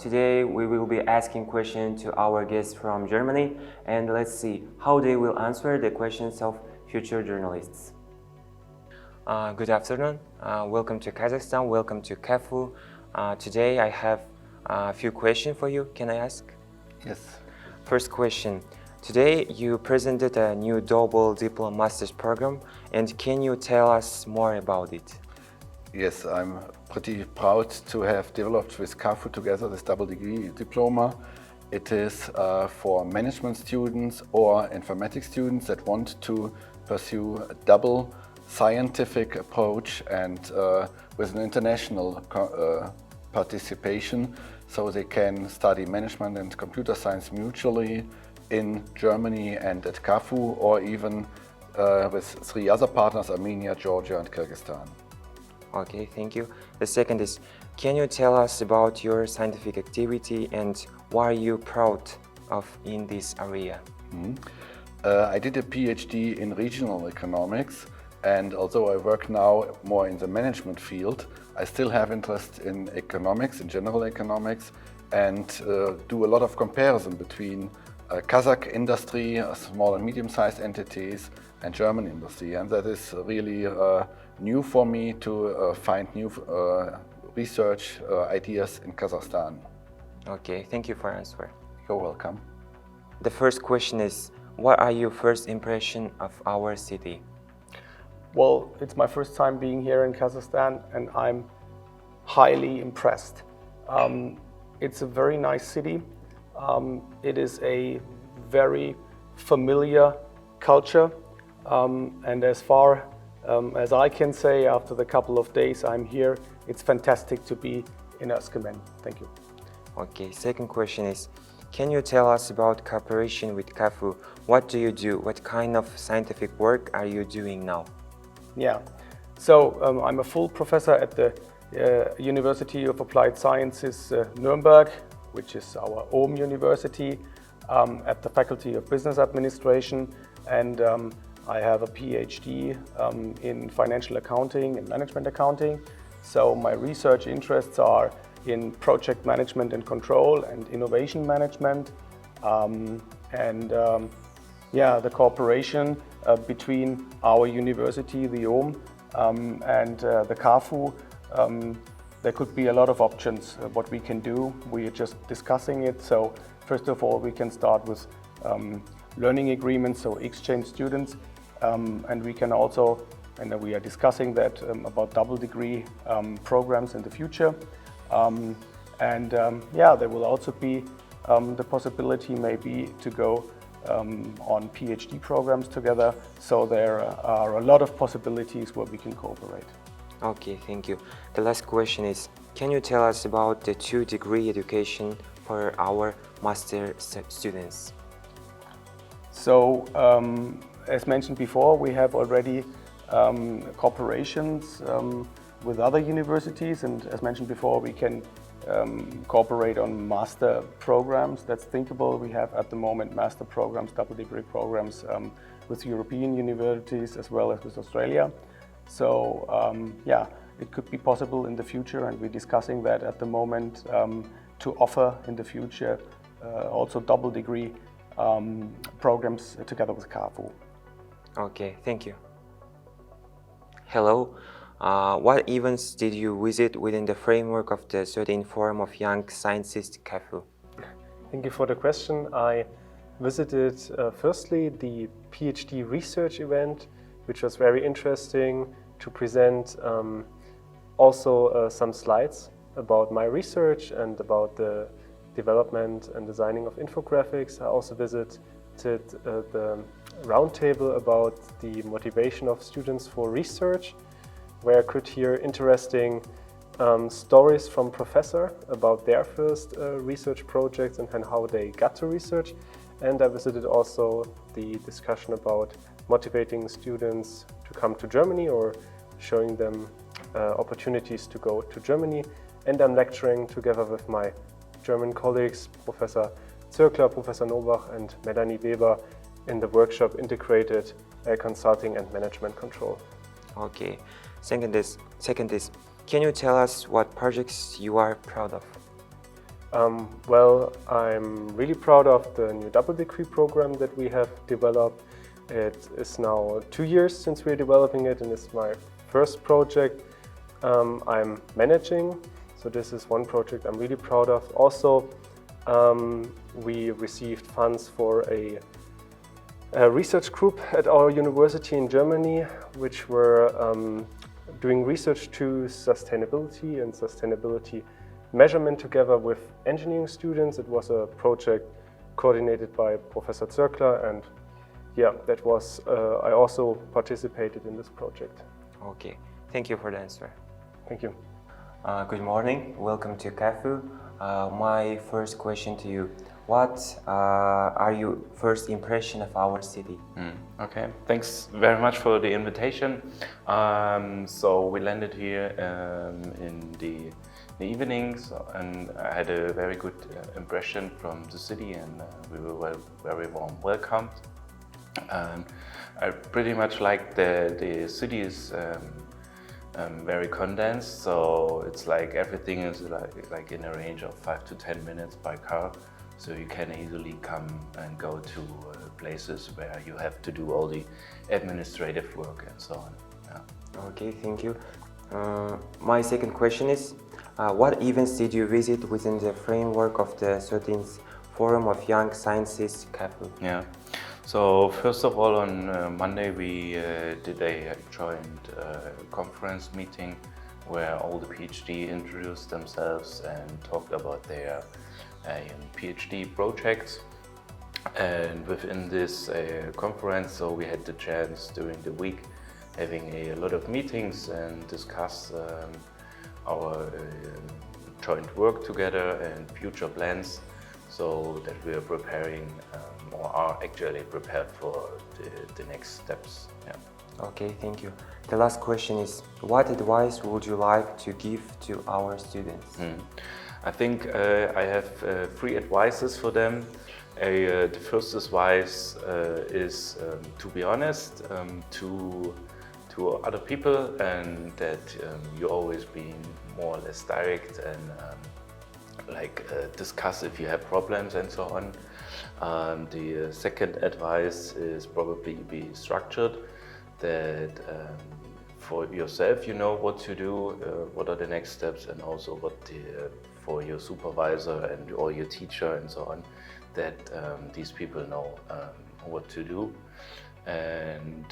today we will be asking questions to our guests from Germany, and let's see how they will answer the questions of future journalists. Good afternoon. Welcome to Kazakhstan. Welcome to KAFU. Today I have a few questions for you. Can I ask? Yes. First question. Today you presented a new double diploma master's program, and can you tell us more about it? Yes, I'm pretty proud to have developed with KAFU together this double degree diploma. It is for management students or informatics students that want to pursue a double scientific approach and with an international participation, so they can study management and computer science mutually in Germany and at KAFU, or even with 3 other partners, Armenia, Georgia and Kyrgyzstan. Okay, thank you. The second is, can you tell us about your scientific activity and what are you proud of in this area? I did a PhD in regional economics, and although I work now more in the management field, I still have interest in economics, in general economics, and do a lot of comparison between Kazakh industry, small and medium-sized entities, and German industry. And that is really new for me to find new research ideas in Kazakhstan. Okay, thank you for answering. You're welcome. The first question is, what are your first impression of our city? Well, it's my first time being here in Kazakhstan and I'm highly impressed. It's a very nice city. It is a very familiar culture, and as far as I can say, after the couple of days I'm here, it's fantastic to be in Özkemen. Thank you. Okay, second question is, can you tell us about cooperation with KAFU? What do you do? What kind of scientific work are you doing now? Yeah, so I'm a full professor at the University of Applied Sciences Nuremberg, which is our home university, at the Faculty of Business Administration, and I have a PhD in financial accounting and management accounting. So my research interests are in project management and control and innovation management, the cooperation between our university, the home, and the KAFU. There could be a lot of options what we can do. We are just discussing it. So first of all, we can start with learning agreements, so exchange students, and we can also, and we are discussing that about double degree programs in the future. There will also be the possibility maybe to go on PhD programs together. So there are a lot of possibilities where we can cooperate. Okay, thank you. The last question is, can you tell us about the 2-degree education for our master students? So, as mentioned before, we have already cooperations with other universities, and as mentioned before, we can cooperate on master programs. That's thinkable. We have at the moment master programs, double degree programs with European universities as well as with Australia. So it could be possible in the future, and we're discussing that at the moment to offer in the future also double degree programs together with KAFU. Okay, thank you. Hello. What events did you visit within the framework of the 13th Forum of Young Scientists KAFU? Thank you for the question. I visited firstly the PhD research event, which was very interesting to present also some slides about my research and about the development and designing of infographics. I also visited the roundtable about the motivation of students for research, where I could hear interesting stories from professors about their first research projects and how they got to research. And I visited also the discussion about motivating students to come to Germany or showing them opportunities to go to Germany. And I'm lecturing together with my German colleagues, Professor Zirkler, Professor Nobach and Melanie Weber in the workshop Integrated Consulting and Management Control. Okay. Second is, can you tell us what projects you are proud of? Well, I'm really proud of the new double degree program that we have developed. It is now 2 years since we're developing it, and it's my first project I'm managing. So this is one project I'm really proud of. Also, we received funds for a research group at our university in Germany, which were doing research to sustainability and sustainability measurement together with engineering students. It was a project coordinated by Professor Zirkler, and yeah, that was, I also participated in this project. Okay, thank you for the answer. Thank you. Good morning, welcome to CAFU. My first question to you, what are your first impression of our city? Okay, thanks very much for the invitation. So we landed here in the evenings, and I had a very good impression from the city, and we were very warm welcomed. I pretty much like the city is very condensed, so it's like everything is like in a range of 5 to 10 minutes by car, so you can easily come and go to places where you have to do all the administrative work and so on. Yeah. Okay, thank you. My second question is, what events did you visit within the framework of the 13th Forum of Young Scientists CAFU? Yeah. So first of all, on Monday we did a joint conference meeting where all the PhD introduced themselves and talked about their PhD projects. And within this conference, so we had the chance during the week having a lot of meetings and discuss our joint work together and future plans, so that we are preparing or are actually prepared for the next steps. Yeah. Okay, thank you. The last question is, what advice would you like to give to our students? I think I have 3 advices for them. The first advice is to be honest to other people, and that you always be more or less direct and discuss if you have problems and so on. The second advice is probably be structured, that for yourself you know what to do, what are the next steps, and also what for your supervisor and or your teacher and so on, that these people know what to do. And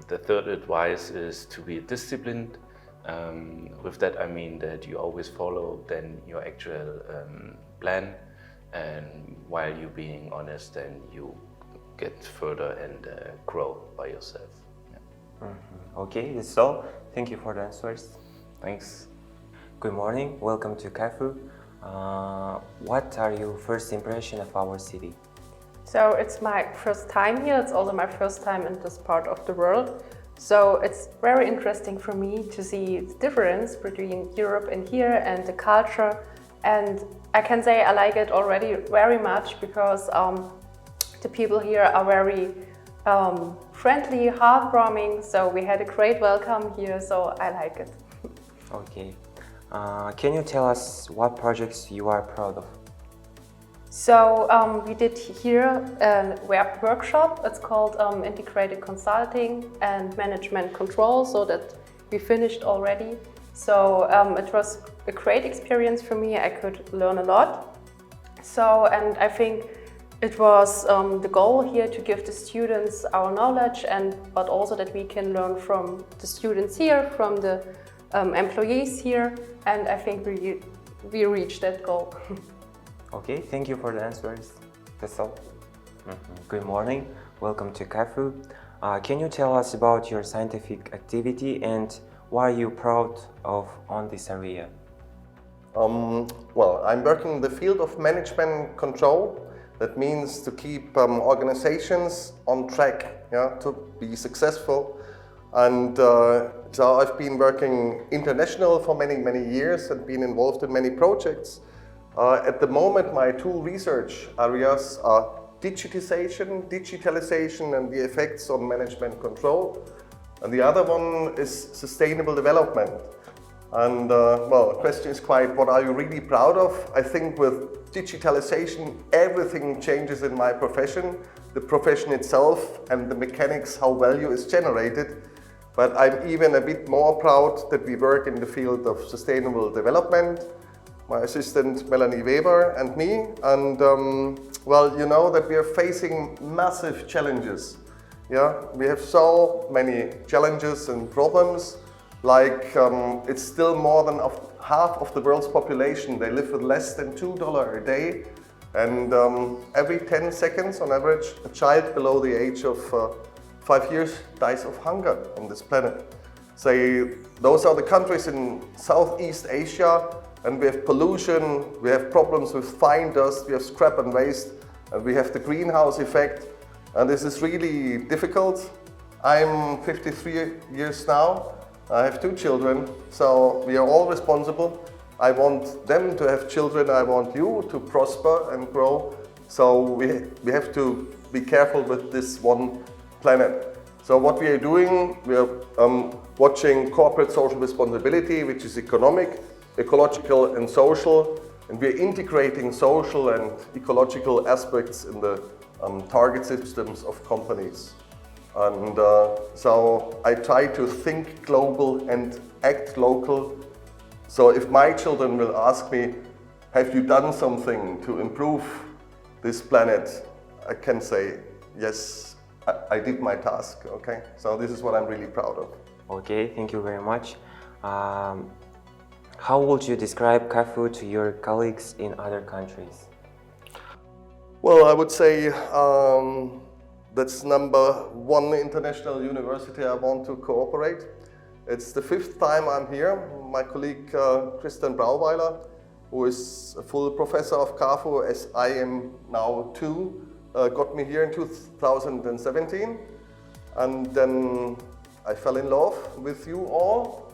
the third advice is to be disciplined. With that I mean that you always follow then your actual plan, and while you being honest, then you get further and grow by yourself. Yeah. Okay, that's all. Thank you for the answers. Thanks. Good morning, welcome to CAFU. What are your first impression of our city? So it's my first time here, it's also my first time in this part of the world. So it's very interesting for me to see the difference between Europe and here and the culture. And I can say I like it already very much because the people here are very friendly, heartwarming. So we had a great welcome here, so I like it. Okay. Can you tell us what projects you are proud of? So we did here a workshop. It's called Integrated Consulting and Management Control, so that we finished already. So it was a great experience for me. I could learn a lot. So, and I think it was the goal here to give the students our knowledge, but also that we can learn from the students here, from the employees here, and I think we reached that goal. Okay, thank you for the answers. That's all. Good morning, welcome to CAFU. Can you tell us about your scientific activity and what are you proud of on this area? Well, I'm working in the field of management control. That means to keep organizations on track, yeah, to be successful. And so I've been working international for many, many years and been involved in many projects. At the moment, my 2 research areas are digitalization and the effects on management control. And the other one is sustainable development. And well, the question is quite, what are you really proud of? I think with digitalization, everything changes in my profession, the profession itself and the mechanics, how value is generated. But I'm even a bit more proud that we work in the field of sustainable development, my assistant Melanie Weber and me. And well, you know that we are facing massive challenges. Yeah, we have so many challenges and problems. Like it's still more than half of the world's population. They live with less than $2 a day. And every 10 seconds on average, a child below the age of 5 years dies of hunger on this planet. So those are the countries in Southeast Asia, and we have pollution, we have problems with fine dust, we have scrap and waste, and we have the greenhouse effect. And this is really difficult. I'm 53 years now. I have 2 children, so we are all responsible. I want them to have children, I want you to prosper and grow. So we have to be careful with this one planet. So what we are doing, we are watching corporate social responsibility, which is economic, ecological and social. And we are integrating social and ecological aspects in the target systems of companies. And so I try to think global and act local. So if my children will ask me, have you done something to improve this planet? I can say, yes, I did my task, okay? So this is what I'm really proud of. Okay, thank you very much. How would you describe CAFU to your colleagues in other countries? Well, I would say that's #1 international university I want to cooperate. It's the 5th time I'm here. My colleague Christian Brauweiler, who is a full professor of CAFU, as I am now too, got me here in 2017. And then I fell in love with you all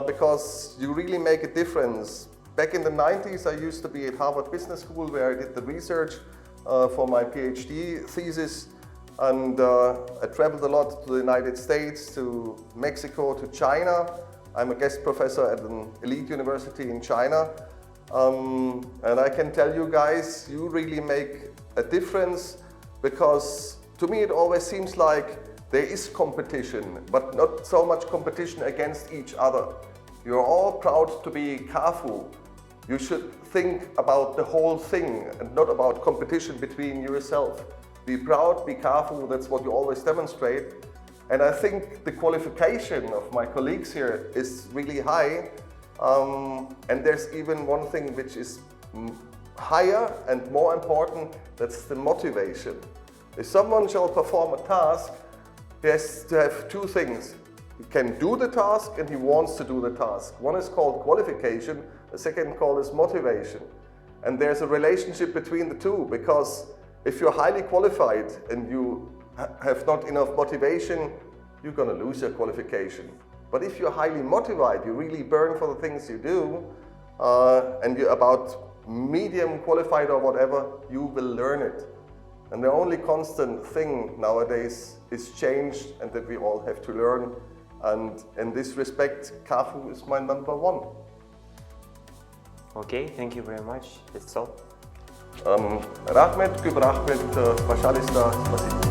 because you really make a difference. Back in the 90s, I used to be at Harvard Business School, where I did the research for my PhD thesis. And I traveled a lot to the United States, to Mexico, to China. I'm a guest professor at an elite university in China. And I can tell you guys, you really make a difference, because to me it always seems like there is competition, but not so much competition against each other. You're all proud to be CAFU. You should think about the whole thing and not about competition between yourself. Be proud, be CAFU, that's what you always demonstrate. And I think the qualification of my colleagues here is really high. And there's even one thing which is higher and more important, that's the motivation. If someone shall perform a task, he has to have 2 things. He can do the task and he wants to do the task. One is called qualification, the second call is motivation. And there's a relationship between the two, because if you're highly qualified and you have not enough motivation, you're going to lose your qualification. But if you're highly motivated, you really burn for the things you do, and you're about medium qualified or whatever, you will learn it. And the only constant thing nowadays is change, and that we all have to learn. And in this respect, CAFU is my #1. Okay, thank you very much. That's all. Rahmet, Rahmet, Spasialista, Spasibo.